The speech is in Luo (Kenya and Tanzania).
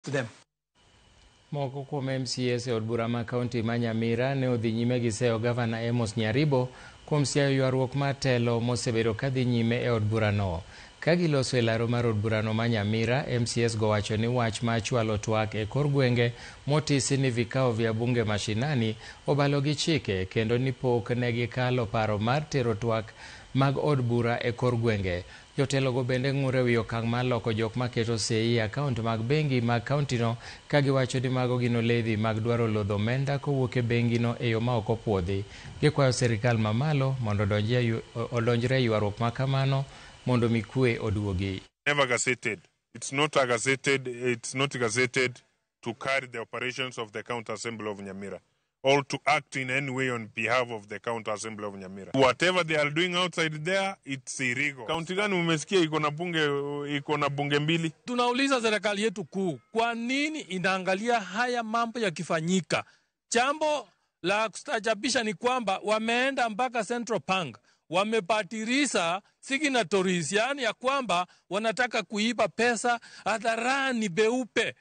to them. Moko kuom MCAs e od bura ma kaunti ma Nyamira ne odhi nyime gi seyo gavana Amos Nyaribo kuom siayo ywaruok mar telo mosebedo kadhi nyime e od burano. Ka giloso e laro mar od burano ma Nyamira, MCAs go wacho ni wach ma chwalo twak e kor gwenge motisi ni vikao vya bunge mashinani obalo gi chike kendo ni pok ne gikalo paro mar tero twak mag od bura e kor gwenge. Jotelo go bende ng'ure wi okang' mar loko jok maketo sei e akaunt mag bengi mag kauntino ka giwacho ni mago gin oledhi mag dwaro lodho omenda kowuok e bengino e yo ma ok opuodhi. Gikwayo sirikal mamalo mondo odonjre e ywaruok ma kamano mondo mi kwe oduogi. Never gazetted. It's not gazetted to carry the operations of the County Assembly of Nyamira or to act in any way on behalf of the County Assembly of Nyamira. Whatever they are doing outside there, it's illegal. County gani umesikia iko na bunge mbili? Tunauliza serikali yetu kuu, kwa nini inaangalia haya mambo yakifanyika? Jambo la kustajabisha ni kwamba wameenda mpaka Central Bank, wamepatirisha signatories, yani ya kwamba wanataka kuiba pesa hadharani beupe.